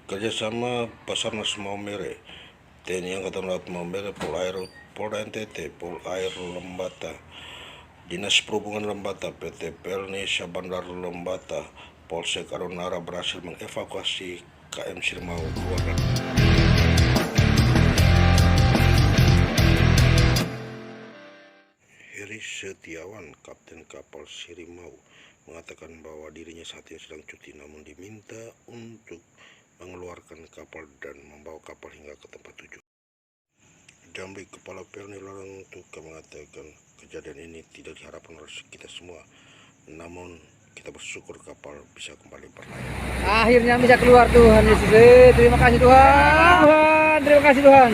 Kerjasama Basarnas Maumere, TNI Angkatan Laut Maumere, Polda NTT, Polair Lembata, Dinas Perhubungan Lembata, PT Pelni Syabandar Lembata, Polsek Arunara berhasil mengevakuasi KM Sirimau keluar. Heri Setiawan, Kapten Kapal Sirimau, mengatakan bahwa dirinya saat ini sedang cuti, namun diminta untuk mengeluarkan kapal dan membawa kapal hingga ke tempat tujuan. Jambi, Kepala Pelni Larang Tuka, mengatakan kejadian ini tidak diharapkan oleh kita semua, namun kita bersyukur kapal bisa kembali berlayar. Akhirnya bisa keluar, Tuhan Yesus. Terima kasih Tuhan. Terima kasih Tuhan.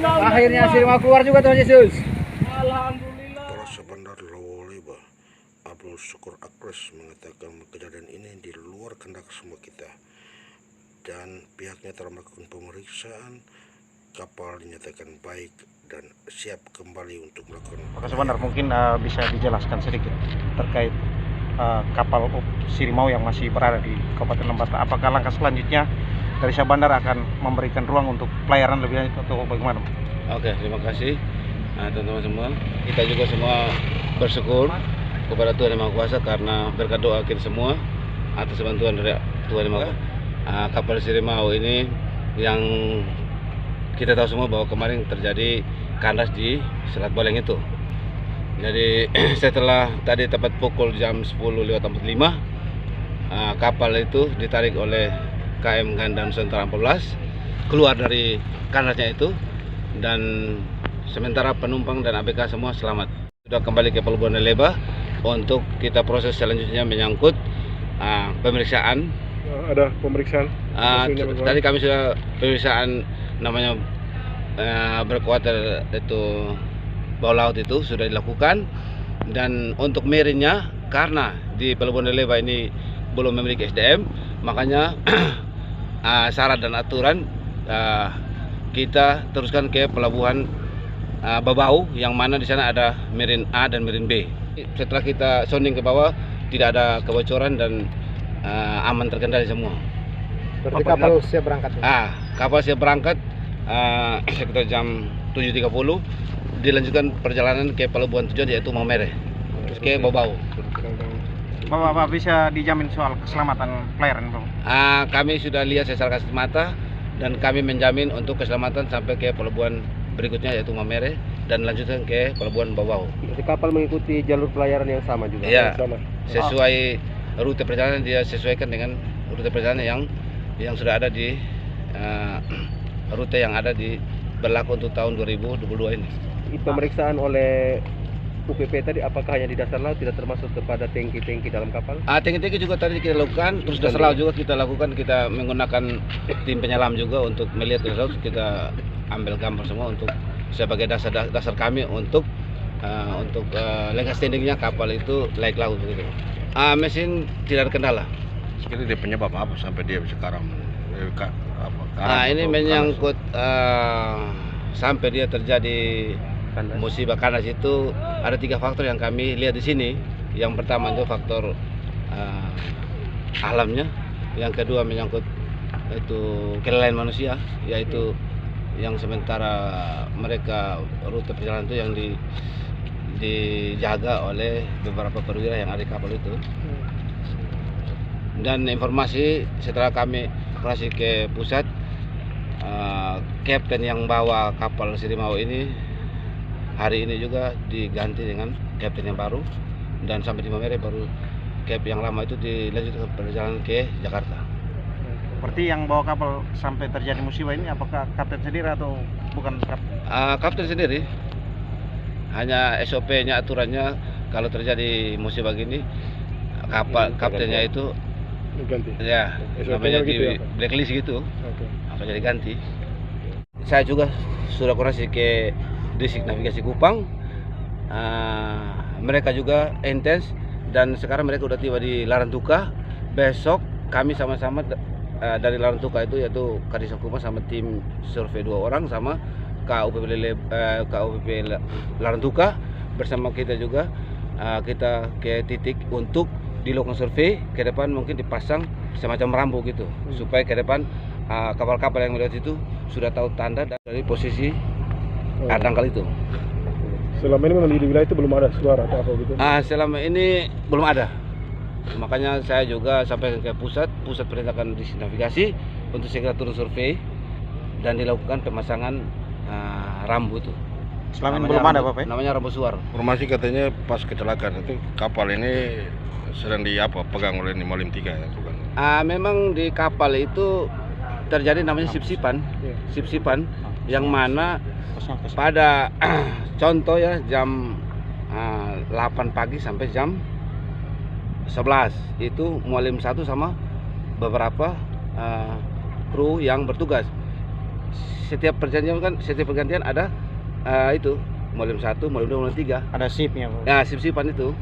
Akhirnya Sirimau keluar juga, Tuhan Yesus. Polres Bandar Lawoleba, Abdul Syukur Akres, mengatakan kejadian ini di luar kehendak semua kita, dan pihaknya telah melakukan pemeriksaan. Kapal dinyatakan baik dan siap kembali untuk melakukan. Pak Sebentar, mungkin bisa dijelaskan sedikit terkait kapal Sirimau yang masih berada di Kabupaten Lembata. Apakah langkah selanjutnya dari Syah Bandar akan memberikan ruang untuk pelayaran lebih lanjut atau bagaimana? Oke, terima kasih teman-teman semua. Kita juga semua bersyukur kepada Tuhan Yang Maha Kuasa karena berkat doa kita semua atas bantuan dari Tuhan Yang Maha Kuasa. Kapal Sirimau ini yang kita tahu semua bahwa kemarin terjadi kandas di Selat Boleng itu. Jadi setelah tadi tepat pukul jam 10:45 kapal itu ditarik oleh KM Ganda Nusantara 14 keluar dari kandasnya itu, dan sementara penumpang dan ABK semua selamat. Sudah kembali ke Pelabuhan Leba untuk kita proses selanjutnya menyangkut pemeriksaan. Ada pemeriksaan? Tadi kami sudah pemeriksaan namanya berkuatir itu bawah laut itu sudah dilakukan, dan untuk merinnya karena di Pelabuhan Leba ini belum memiliki SDM, makanya syarat dan aturan kita teruskan ke Pelabuhan Babau yang mana di sana ada Merin A dan Merin B. Setelah kita sounding ke bawah tidak ada kebocoran dan aman terkendali semua. Berarti kapal siap berangkat. Kapal siap berangkat sekitar jam 7.30, dilanjutkan perjalanan ke pelabuhan tujuan yaitu Maumere, terus ke Babau. Bapak bisa dijamin soal keselamatan pelayaran, Bang? Kami sudah lihat secara kasat mata dan kami menjamin untuk keselamatan sampai ke pelabuhan berikutnya yaitu Maumere dan lanjutkan ke pelabuhan Babau. Jadi kapal mengikuti jalur pelayaran yang sama juga? Iya, sesuai rute perjalanan, dia sesuaikan dengan rute perjalanan yang sudah ada di rute yang ada di berlaku untuk tahun 2022 ini. Pemeriksaan oleh UPP tadi apakah hanya di dasar laut, tidak termasuk kepada tangki-tangki dalam kapal? Tangki-tangki juga tadi kita lakukan, terus dasar laut juga kita lakukan. Kita menggunakan tim penyelam juga untuk melihat ke laut. Kita ambil gambar semua untuk sebagai dasar kami untuk langkah standingnya kapal itu layak laut begitu. Mesin tidak ada kendala. Ini dia penyebab apa sampai dia sekarang? Ini menyangkut sampai dia terjadi musibah kandas itu ada 3 faktor yang kami lihat di sini. Yang pertama itu faktor alamnya, yang kedua menyangkut itu kelalaian manusia, yaitu yang sementara mereka rute perjalanan itu yang dijaga oleh beberapa perwira yang ada di kapal itu. Dan informasi setelah kami operasi ke pusat, kapten yang bawa kapal Sirimau ini hari ini juga diganti dengan kapten yang baru, dan sampai di Maumere baru kapten yang lama itu dilanjutkan perjalanan ke Jakarta. Berarti yang bawa kapal sampai terjadi musibah ini apakah kapten sendiri atau bukan kapten? Kapten sendiri. Hanya SOP-nya, aturannya kalau terjadi musibah gini kaptennya itu ganti. Ya, namanya di gitu blacklist gitu. Oke. Jadi ganti. Saya juga sudah koordinasi ke Distrik Navigasi Kupang. Mereka juga intens, dan sekarang mereka sudah tiba di Larantuka. Besok kami sama-sama dari Larantuka itu yaitu Kadis Kupang sama tim survei 2 orang sama KUPP Larantuka bersama kita juga. Kita ke titik untuk dilakukan survei ke depan, mungkin dipasang semacam rambu gitu, supaya ke depan kapal-kapal yang melihat itu sudah tahu tanda dari posisi dangkal itu. Selama ini memang di wilayah itu belum ada suara atau apa gitu? Selama ini belum ada. Makanya saya juga sampai ke pusat perintahkan di navigasi untuk segera turun survei dan dilakukan pemasangan rambu itu. Selama ini belum ada Bapak ya? Namanya rambu suar. Informasi katanya pas kecelakaan itu kapal ini sedang pegang oleh Malim 3 ya, bukan? Memang di kapal itu terjadi namanya sip-sipan, yang mana pada contoh ya jam 8 pagi sampai jam 11 itu Mualim 1 sama beberapa kru yang bertugas. Setiap pergantian ada itu Mualim 1, Mualim 2, Mualim 3. Ada sipnya Pak. Nah, sip-sipan itu.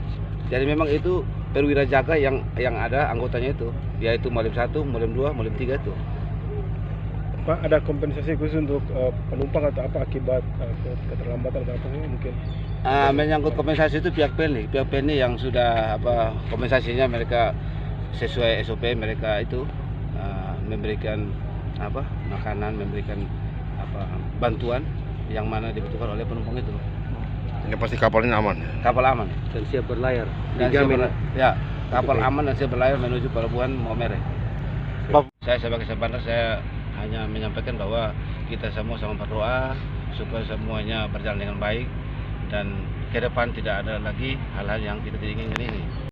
Jadi memang itu perwira jaga yang ada anggotanya itu, yaitu Mualim 1, Mualim 2, Mualim 3 itu. Pak, ada kompensasi khusus untuk penumpang atau apa akibat keterlambatan atau apa mungkin? Menyangkut kompensasi itu pihak PLN yang sudah kompensasinya mereka sesuai SOP mereka itu memberikan makanan, memberikan bantuan yang mana dibutuhkan oleh penumpang itu. Ini pasti kapal ini aman. Kapal aman Dan siap berlayar. ya, kapal aman dan siap berlayar menuju pelabuhan Maumere. Saya sebagai Sabandar saya hanya menyampaikan bahwa kita semua sama berdoa supaya semuanya berjalan dengan baik dan ke depan tidak ada lagi hal-hal yang kita tidak inginkan ini.